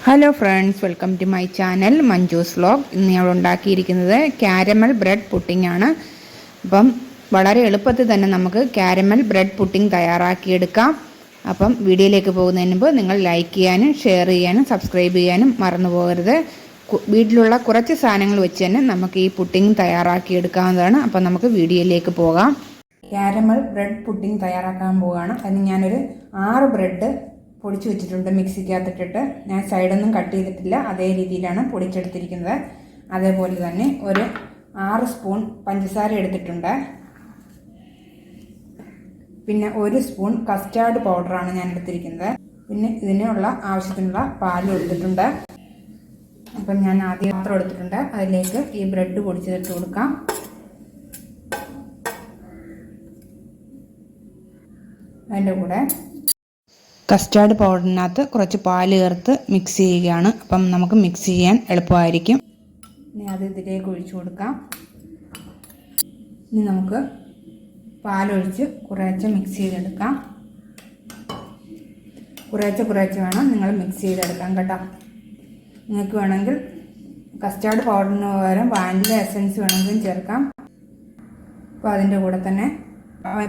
Hello friends, welcome to my channel Manju's vlog. ഇന്ന് ഞങ്ങൾ ഉണ്ടാക്കിയിരിക്കുന്നത് കാരമൽ ബ്രെഡ് പുഡിംഗ് ആണ്. അപ്പം വളരെ എളുപ്പത്തിൽ തന്നെ നമുക്ക് കാരമൽ ബ്രെഡ് പുഡിംഗ് തയ്യാറാക്കിയെടുക്കാം. അപ്പം വീഡിയോയിലേക്ക് പോകുന്നതിന് മുമ്പ് നിങ്ങൾ ലൈക്ക് ചെയ്യാനും ഷെയർ ചെയ്യാനും സബ്സ്ക്രൈബ് ചെയ്യാനും മറന്നു പോകരുത്. വീട്ടിലുള്ള കുറച്ച് സാധനങ്ങൾ വെച്ച് തന്നെ നമുക്ക് ഈ പുഡിംഗ് തയ്യാറാക്കിയെടുക്കാവുന്നതാണ്. അപ്പം നമുക്ക് വീഡിയോയിലേക്ക് പോകാം. കാരമൽ ബ്രെഡ് പുഡിംഗ് തയ്യാറാക്കാൻ പോവുകയാണ്. അതിന് ഞാനൊരു 6 ബ്രെഡ് പൊടിച്ച് വെച്ചിട്ടുണ്ട്. മിക്സിക്കകത്തിട്ടിട്ട് ഞാൻ സൈഡൊന്നും കട്ട് ചെയ്തിട്ടില്ല, അതേ രീതിയിലാണ് പൊടിച്ചെടുത്തിരിക്കുന്നത്. അതേപോലെ തന്നെ ഒരു 6 സ്പൂൺ പഞ്ചസാര എടുത്തിട്ടുണ്ട്. പിന്നെ 1 സ്പൂൺ കസ്റ്റാർഡ് പൗഡറാണ് ഞാൻ എടുത്തിരിക്കുന്നത്. പിന്നെ ഇതിനുള്ള ആവശ്യത്തിനുള്ള പാലും എടുത്തിട്ടുണ്ട്. അപ്പം ഞാൻ ആദ്യം പാത്രം എടുത്തിട്ടുണ്ട്. അതിലേക്ക് ഈ ബ്രെഡ് പൊടിച്ചിട്ട് കൊടുക്കാം. അതിൻ്റെ കൂടെ കസ്റ്റാർഡ് പൗഡറിനകത്ത് കുറച്ച് പാൽ ചേർത്ത് മിക്സ് ചെയ്യുകയാണ്. അപ്പം നമുക്ക് മിക്സ് ചെയ്യാൻ എളുപ്പമായിരിക്കും. ഇനി അത് ഇതിലേക്ക് ഒഴിച്ചു കൊടുക്കാം. ഇനി നമുക്ക് പാലൊഴിച്ച് കുറേശ്ശെ മിക്സ് ചെയ്തെടുക്കാം. കുറേശ്ശെ വേണം നിങ്ങൾ മിക്സ് ചെയ്തെടുക്കാൻ കേട്ടോ. നിങ്ങൾക്ക് വേണമെങ്കിൽ കസ്റ്റാർഡ് പൗഡറിന് പകരം വാനില എസൻസ് വേണമെങ്കിലും ചേർക്കാം. അപ്പോൾ അതിൻ്റെ കൂടെ തന്നെ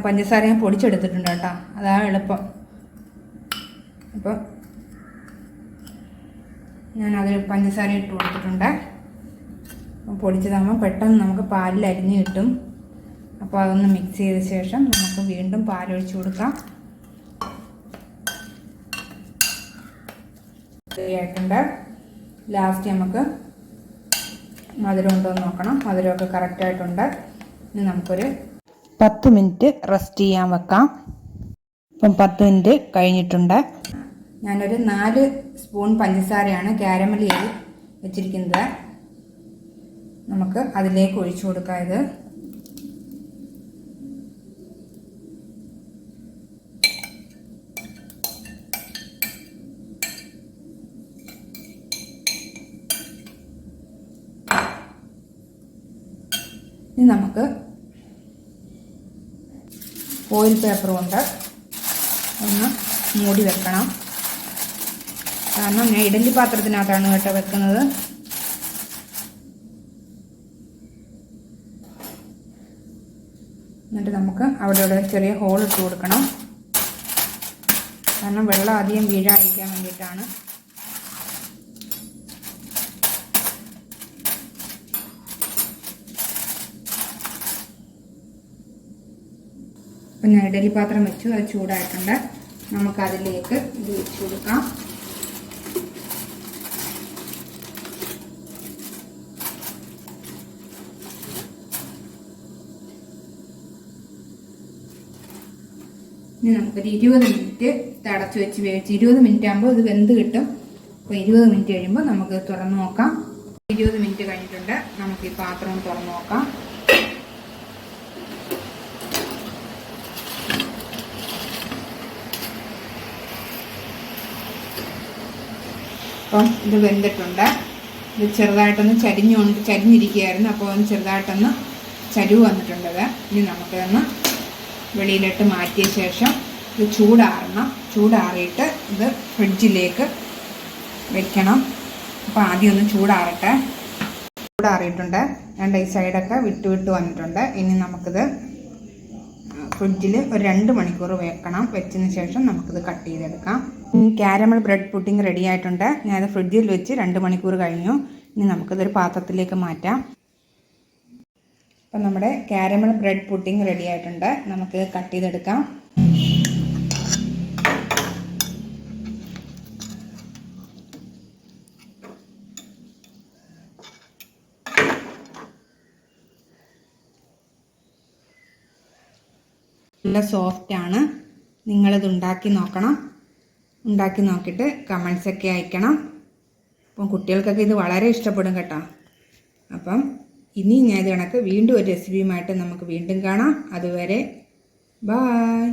പഞ്ചസാര ഞാൻ പൊടിച്ചെടുത്തിട്ടുണ്ട് കേട്ടോ, അതാണ് എളുപ്പം. അപ്പോൾ ഞാൻ അതിൽ പഞ്ചസാര ഇട്ട് കൊടുത്തിട്ടുണ്ട്. പൊടിച്ചതാകുമ്പോൾ പെട്ടെന്ന് നമുക്ക് പാലിൽ അരിഞ്ഞ് കിട്ടും. അപ്പോൾ അതൊന്ന് മിക്സ് ചെയ്ത ശേഷം നമുക്ക് വീണ്ടും പാലൊഴിച്ച് കൊടുക്കാം. ശരിയായിട്ടുണ്ട്. ലാസ്റ്റ് നമുക്ക് മധുരം ഉണ്ടോ എന്ന് നോക്കണം. മധുരമൊക്കെ കറക്റ്റായിട്ടുണ്ട്. ഇനി നമുക്കൊരു 10 മിനിറ്റ് റെസ്റ്റ് ചെയ്യാൻ വെക്കാം. ഇപ്പം 10 മിനിറ്റ് കഴിഞ്ഞിട്ടുണ്ട്. ഞാനൊരു 4 സ്പൂൺ പഞ്ചസാരയാണ് കാരമൽ ചെയ്ത് വെച്ചിരിക്കുന്നത്. നമുക്ക് അതിലേക്ക് ഒഴിച്ചു കൊടുക്കാം. ഇത് ഇനി നമുക്ക് ഓയിൽ പേപ്പർ കൊണ്ട് ഒന്ന് മൂടി വെക്കണം. കാരണം ഞാൻ ഇഡലി പാത്രത്തിനകത്താണ് കേട്ടോ വെക്കുന്നത്. എന്നിട്ട് നമുക്ക് അവിടെ ചെറിയ ഹോൾ ഇട്ട് കൊടുക്കണം. കാരണം വെള്ളം അധികം വീഴാതിരിക്കാൻ വേണ്ടിയിട്ടാണ്. അപ്പം ഞാൻ ഇഡലി പാത്രം വെച്ചു, അത് ചൂടായിട്ടുണ്ട്. നമുക്കതിലേക്ക് ഇത് വെച്ച് കൊടുക്കാം. ഇനി നമുക്കൊരു 20 മിനിറ്റ് അടച്ചു വെച്ച് വേവിച്ച് 20 മിനിറ്റ് ആകുമ്പോൾ ഇത് വെന്ത് കിട്ടും. അപ്പോൾ 20 മിനിറ്റ് കഴിയുമ്പോൾ നമുക്ക് തുറന്ന് നോക്കാം. 20 മിനിറ്റ് കഴിഞ്ഞിട്ടുണ്ട്. നമുക്ക് ഈ പാത്രം തുറന്ന് നോക്കാം. അപ്പം ഇത് വെന്തിട്ടുണ്ട്. ഇത് ചെറുതായിട്ടൊന്ന് ചരിഞ്ഞിരിക്കുകയായിരുന്നു. അപ്പോൾ ഒന്ന് ചെറുതായിട്ടൊന്ന് ചരിവ് വന്നിട്ടുണ്ടത്. ഇനി നമുക്കൊന്ന് വെളിയിലിട്ട് മാറ്റിയ ശേഷം ഇത് ചൂടാറിയിട്ട് ഇത് ഫ്രിഡ്ജിലേക്ക് വെക്കണം. അപ്പോൾ ആദ്യം ഒന്ന് ചൂടാറിയിട്ടുണ്ട്. ഈ സൈഡൊക്കെ വിട്ട് വന്നിട്ടുണ്ട്. ഇനി നമുക്കിത് ഫ്രിഡ്ജിൽ ഒരു 2 മണിക്കൂർ വെക്കണം. വെച്ചതിന് ശേഷം നമുക്കിത് കട്ട് ചെയ്തെടുക്കാം. കാരമൽ ബ്രെഡ് പുഡിംഗ് റെഡി ആയിട്ടുണ്ട്. ഞാനത് ഫ്രിഡ്ജിൽ വെച്ച് 2 മണിക്കൂർ കഴിഞ്ഞു. ഇനി നമുക്കിതൊരു പാത്രത്തിലേക്ക് മാറ്റാം. അപ്പം നമ്മുടെ കാരമൽ ബ്രെഡ് പുഡിംഗ് റെഡി ആയിട്ടുണ്ട്. നമുക്ക് കട്ട് ചെയ്തെടുക്കാം. നല്ല സോഫ്റ്റാണ്. നിങ്ങളിത് ഉണ്ടാക്കി നോക്കണം. ഉണ്ടാക്കി നോക്കിയിട്ട് കമൻസൊക്കെ അയക്കണം. അപ്പം കുട്ടികൾക്കൊക്കെ ഇത് വളരെ ഇഷ്ടപ്പെടും കേട്ടോ. അപ്പം ഇനി ഞാൻ ഇത് കണക്ക് വീണ്ടും ഒരു റെസിപ്പിയുമായിട്ട് നമുക്ക് വീണ്ടും കാണാം. അതുവരെ ബായ്.